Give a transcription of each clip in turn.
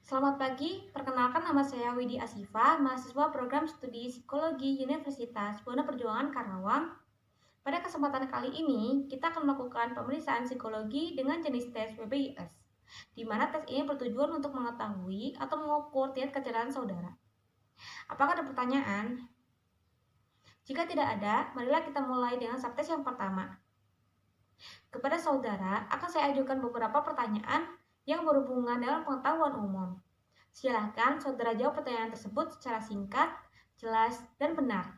Selamat pagi, perkenalkan nama saya Widi Asifa, mahasiswa program studi psikologi Universitas Buana Perjuangan Karawang. Pada kesempatan kali ini, kita akan melakukan pemeriksaan psikologi dengan jenis tes WBIS, di mana tes ini bertujuan untuk mengetahui atau mengukur tingkat kecerdasan saudara. Apakah ada pertanyaan? Jika tidak ada, marilah kita mulai dengan subtes yang pertama. Kepada saudara, akan saya ajukan beberapa pertanyaan yang berhubungan dengan pengetahuan umum. Silakan saudara jawab pertanyaan tersebut secara singkat, jelas, dan benar.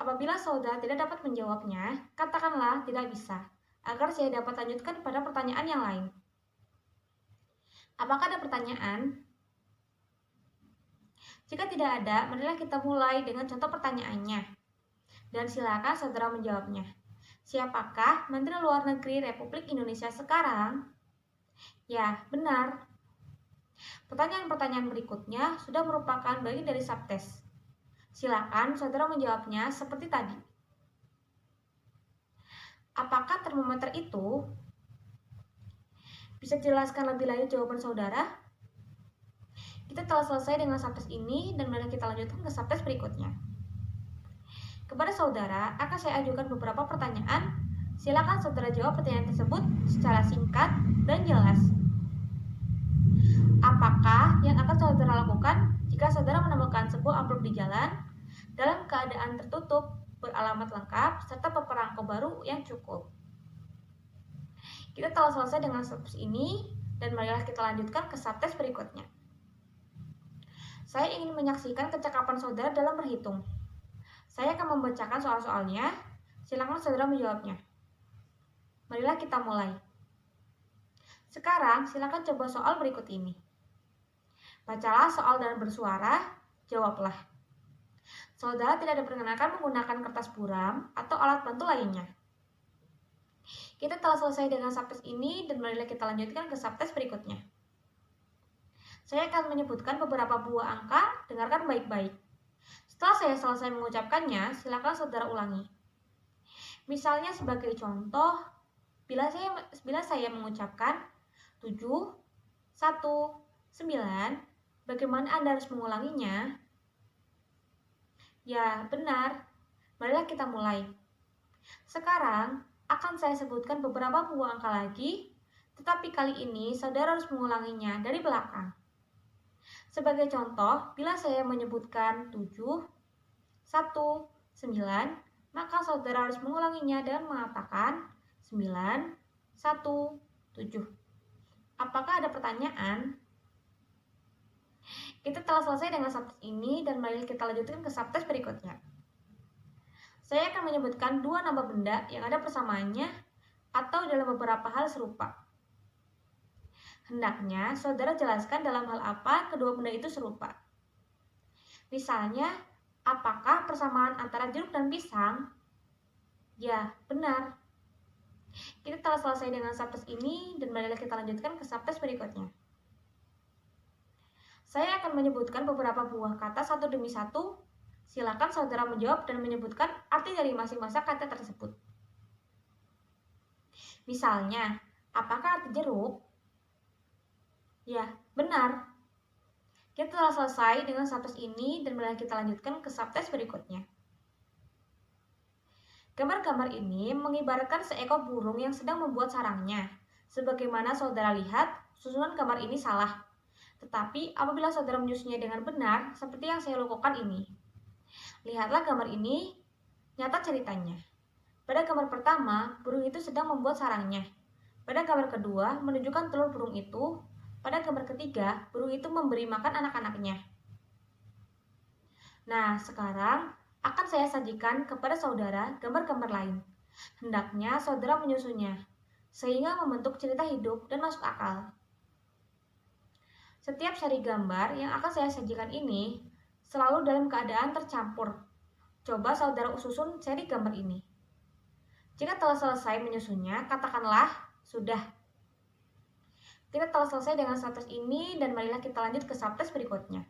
Apabila saudara tidak dapat menjawabnya, katakanlah tidak bisa, agar saya dapat lanjutkan pada pertanyaan yang lain. Apakah ada pertanyaan? Jika tidak ada, marilah kita mulai dengan contoh pertanyaannya. Dan silakan saudara menjawabnya. Siapakah Menteri Luar Negeri Republik Indonesia sekarang? Ya, benar. Pertanyaan-pertanyaan berikutnya sudah merupakan bagian dari subtes. Silakan saudara menjawabnya seperti tadi. Apakah termometer itu? Bisa jelaskan lebih lanjut jawaban saudara? Kita telah selesai dengan subtes ini dan mari kita lanjutkan ke subtes berikutnya. Kepada saudara akan saya ajukan beberapa pertanyaan. Silakan saudara jawab pertanyaan tersebut secara singkat dan jelas. Apakah yang akan saudara lakukan jika saudara menemukan sebuah amplop di jalan dalam keadaan tertutup, beralamat lengkap, serta peperangko baru yang cukup? Kita telah selesai dengan subtes ini dan marilah kita lanjutkan ke subtes berikutnya. Saya ingin menyaksikan kecakapan saudara dalam berhitung. Saya akan membacakan soal-soalnya. Silakan saudara menjawabnya. Marilah kita mulai. Sekarang silakan coba soal berikut ini. Bacalah soal dan bersuara, jawablah. Saudara tidak diperkenankan menggunakan kertas buram atau alat bantu lainnya. Kita telah selesai dengan subtes ini dan marilah kita lanjutkan ke subtes berikutnya. Saya akan menyebutkan beberapa buah angka, dengarkan baik-baik. Setelah saya selesai mengucapkannya, silakan saudara ulangi. Misalnya sebagai contoh, bila saya mengucapkan 7, 1, 9, bagaimana Anda harus mengulanginya? Ya, benar. Marilah kita mulai. Sekarang akan saya sebutkan beberapa buah angka lagi, tetapi kali ini saudara harus mengulanginya dari belakang. Sebagai contoh, bila saya menyebutkan 7, 1, 9, maka saudara harus mengulanginya dengan mengatakan 9, 1, 7. Apakah ada pertanyaan? Kita telah selesai dengan subtes ini dan mari kita lanjutkan ke subtes berikutnya. Saya akan menyebutkan dua nama benda yang ada persamaannya atau dalam beberapa hal serupa. Hendaknya saudara jelaskan dalam hal apa kedua benda itu serupa. Misalnya, apakah persamaan antara jeruk dan pisang? Ya, benar. Kita telah selesai dengan subtes ini dan marilah kita lanjutkan ke subtes berikutnya. Saya akan menyebutkan beberapa buah kata satu demi satu. Silakan saudara menjawab dan menyebutkan arti dari masing-masing kata tersebut. Misalnya, apakah arti jeruk? Ya, benar. Kita telah selesai dengan subtes ini dan marilah kita lanjutkan ke subtes berikutnya. Gambar-gambar ini mengibaratkan seekor burung yang sedang membuat sarangnya. Sebagaimana saudara lihat, susunan gambar ini salah. Tetapi apabila saudara menyusunnya dengan benar, seperti yang saya lakukan ini. Lihatlah gambar ini, nyata ceritanya. Pada gambar pertama, burung itu sedang membuat sarangnya. Pada gambar kedua, menunjukkan telur burung itu. Pada gambar ketiga, burung itu memberi makan anak-anaknya. Nah, sekarang akan saya sajikan kepada saudara gambar-gambar lain. Hendaknya saudara menyusunnya, sehingga membentuk cerita hidup dan masuk akal. Setiap seri gambar yang akan saya sajikan ini selalu dalam keadaan tercampur. Coba saudara susun seri gambar ini. Jika telah selesai menyusunnya, katakanlah sudah. Kita telah selesai dengan subtes ini dan marilah kita lanjut ke subtes berikutnya.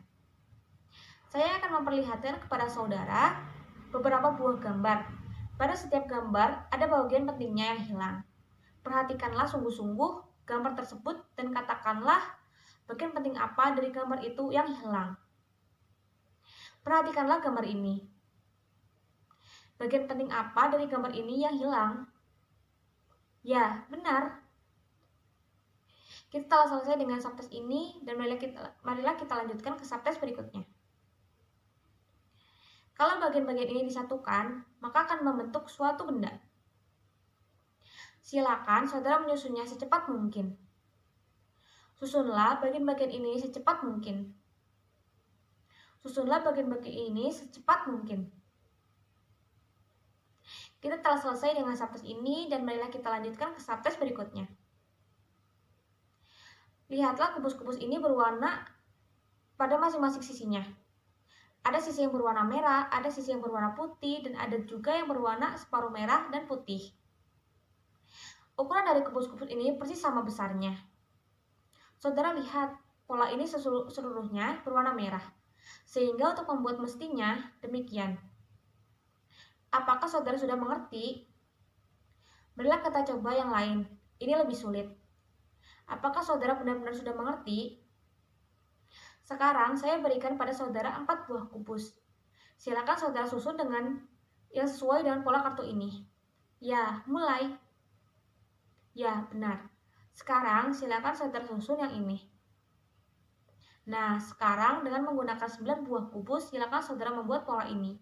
Saya akan memperlihatkan kepada saudara beberapa buah gambar. Pada setiap gambar ada bagian pentingnya yang hilang. Perhatikanlah sungguh-sungguh gambar tersebut dan katakanlah Bagian penting apa dari gambar itu yang hilang? Perhatikanlah gambar ini. Bagian penting apa dari gambar ini yang hilang? Ya, benar. Kita telah selesai dengan subtes ini dan marilah kita lanjutkan ke subtes berikutnya. Kalau bagian-bagian ini disatukan, maka akan membentuk suatu benda. Silakan saudara menyusunnya secepat mungkin. Susunlah bagian-bagian ini secepat mungkin. Susunlah bagian-bagian ini secepat mungkin. Kita telah selesai dengan subtes ini dan marilah kita lanjutkan ke subtes berikutnya. Lihatlah kubus-kubus ini berwarna pada masing-masing sisinya. Ada sisi yang berwarna merah, ada sisi yang berwarna putih, dan ada juga yang berwarna separuh merah dan putih. Ukuran dari kubus-kubus ini persis sama besarnya. Saudara lihat, pola ini seluruhnya berwarna merah. Sehingga untuk membuat mestinya demikian. Apakah saudara sudah mengerti? Marilah kita coba yang lain. Ini lebih sulit. Apakah saudara benar-benar sudah mengerti? Sekarang saya berikan pada saudara 4 buah kubus. Silakan saudara susun dengan yang sesuai dengan pola kartu ini. Ya, mulai. Ya, benar. Sekarang silakan saudara susun yang ini. Nah, sekarang dengan menggunakan 9 buah kubus, silakan saudara membuat pola ini.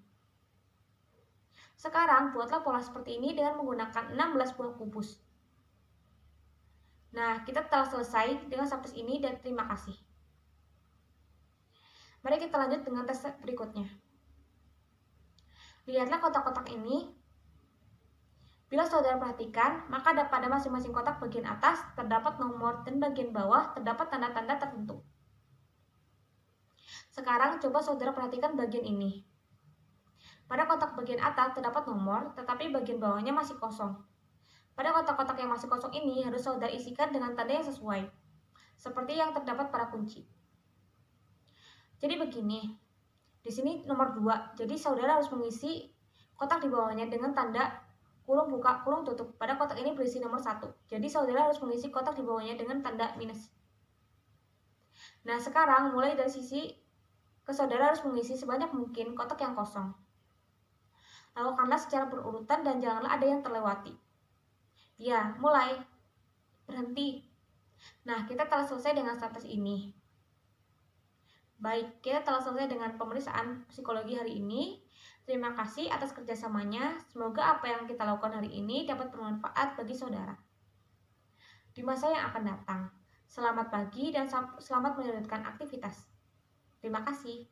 Sekarang buatlah pola seperti ini dengan menggunakan 16 buah kubus. Nah, kita telah selesai dengan subtes ini dan terima kasih. Mari kita lanjut dengan tes berikutnya. Lihatlah kotak-kotak ini. Bila saudara perhatikan, maka pada masing-masing kotak bagian atas terdapat nomor dan bagian bawah terdapat tanda-tanda tertentu. Sekarang coba saudara perhatikan bagian ini. Pada kotak bagian atas terdapat nomor, tetapi bagian bawahnya masih kosong. Pada kotak-kotak yang masih kosong ini harus saudara isikan dengan tanda yang sesuai, seperti yang terdapat pada kunci. Jadi begini, di sini nomor 2, jadi saudara harus mengisi kotak di bawahnya dengan tanda kurung buka, kurung tutup. Pada kotak ini berisi nomor 1, jadi saudara harus mengisi kotak di bawahnya dengan tanda minus. Nah, sekarang mulai dari sisi ke saudara harus mengisi sebanyak mungkin kotak yang kosong. Lakukanlah secara berurutan dan janganlah ada yang terlewati. Ya, mulai. Berhenti. Nah, kita telah selesai dengan subtes ini. Baik, kita telah selesai dengan pemeriksaan psikologi hari ini. Terima kasih atas kerjasamanya. Semoga apa yang kita lakukan hari ini dapat bermanfaat bagi saudara di masa yang akan datang. Selamat pagi dan selamat melanjutkan aktivitas. Terima kasih.